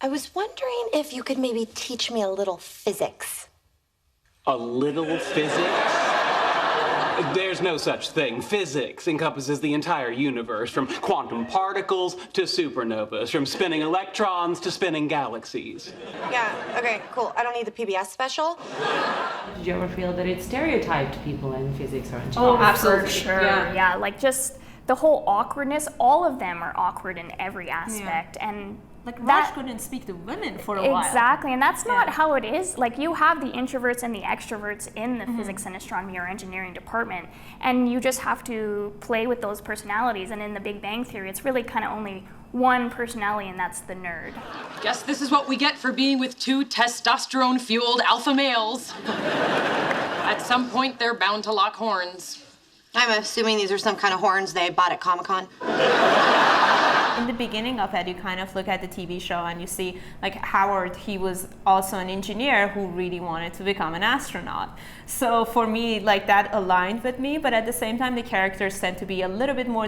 I was wondering if you could maybe teach me a little physics. A little physics? There's no such thing. Physics encompasses the entire universe, from quantum particles to supernovas, from spinning electrons to spinning galaxies. Yeah, okay, cool. I don't need the PBS special. Did you ever feel that it stereotyped people in physics or engineering? Oh, absolutely. For sure. Yeah, like just the whole awkwardness, all of them are awkward in every aspect. And like Raj couldn't speak to women for a while. Exactly, and that's not how it is. Like you have the introverts and the extroverts in the physics and astronomy or engineering department, and you just have to play with those personalities. And in the Big Bang Theory, it's really kind of only one personality, and that's the nerd. Guess this is what we get for being with two testosterone-fueled alpha males. At some point, they're bound to lock horns. I'm assuming these are some kind of horns they bought at Comic-Con. In the beginning of it, you kind of look at the TV show and you see, like, Howard, he was also an engineer who really wanted to become an astronaut. So for me, like, that aligned with me, but at the same time, the characters tend to be a little bit more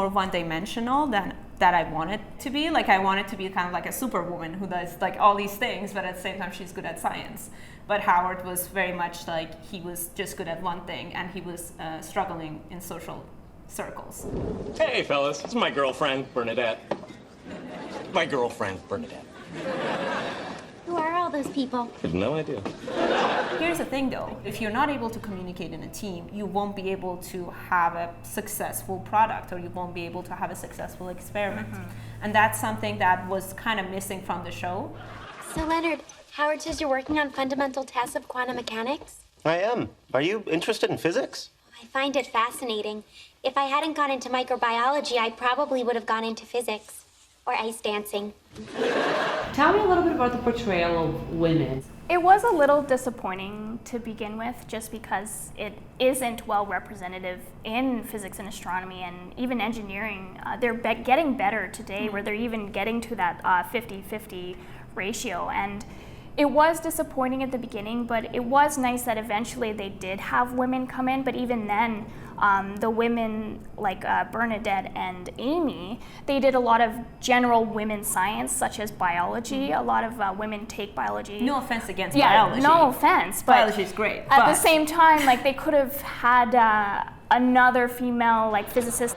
one-dimensional than that I wanted to be. Like, I wanted to be kind of like a superwoman who does, like, all these things, but at the same time, she's good at science. But Howard was very much like, he was just good at one thing, and he was struggling in social circles. Hey, fellas, this is my girlfriend, Bernadette. My girlfriend, Bernadette. Who are all those people? I have no idea. Here's the thing, though. If you're not able to communicate in a team, you won't be able to have a successful product, or you won't be able to have a successful experiment. And that's something that was kind of missing from the show. So, Leonard, Howard says you're working on fundamental tests of quantum mechanics? I am. Are you interested in physics? I find it fascinating. If I hadn't gone into microbiology, I probably would have gone into physics or ice dancing. Tell me a little bit about the portrayal of women. It was a little disappointing to begin with, just because it isn't well representative in physics and astronomy and even engineering. They're getting better today, where they're even getting to that 50-50 ratio. And it was disappointing at the beginning, but it was nice that eventually they did have women come in. But even then, the women like Bernadette and Amy, they did a lot of general women's science, such as biology. A lot of women take biology. No offense against biology. No offense, but biology is great. At the same time, like, they could have had another female, like, physicist.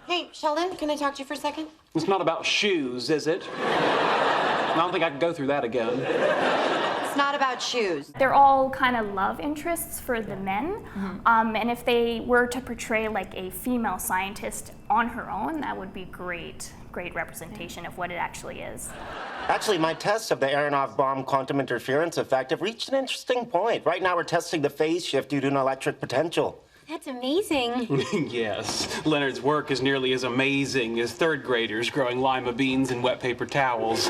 Hey, Sheldon, can I talk to you for a second? It's not about shoes, is it? I don't think I can go through that again. It's not about shoes. They're all kind of love interests for the men. And if they were to portray, like, a female scientist on her own, that would be great representation of what it actually is. Actually, my tests of the Aronoff bomb quantum interference effect have reached an interesting point. Right now, we're testing the phase shift due to an electric potential. That's amazing. Yes, Leonard's work is nearly as amazing as third graders growing lima beans and wet paper towels.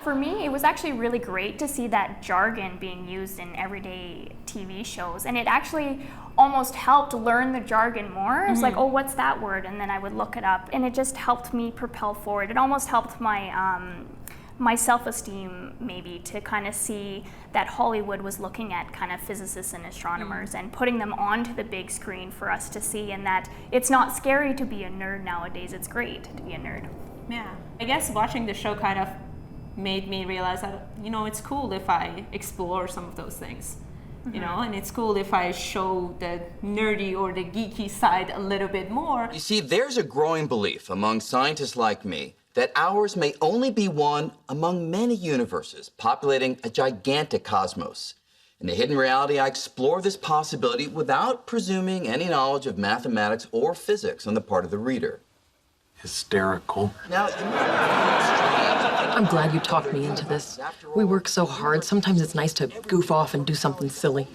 For me, it was actually really great to see that jargon being used in everyday TV shows, and it actually almost helped learn the jargon more. It's like, oh, what's that word? And then I would look it up, and it just helped me propel forward. It almost helped my self-esteem, maybe, to kind of see that Hollywood was looking at kind of physicists and astronomers and putting them onto the big screen for us to see, and that it's not scary to be a nerd nowadays. It's great to be a nerd. Yeah. I guess watching the show kind of made me realize that, you know, it's cool if I explore some of those things. You know, and it's cool if I show the nerdy or the geeky side a little bit more. You see, there's a growing belief among scientists like me that ours may only be one among many universes populating a gigantic cosmos. In the Hidden Reality, I explore this possibility without presuming any knowledge of mathematics or physics on the part of the reader. Hysterical. Now, I'm glad you talked me into this. We work so hard. Sometimes it's nice to goof off and do something silly.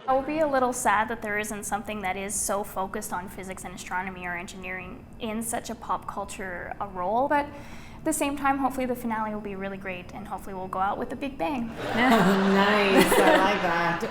I will be a little sad that there isn't something that is so focused on physics and astronomy or engineering in such a pop culture role, but at the same time, hopefully the finale will be really great, and hopefully we'll go out with a big bang. Nice, I like that.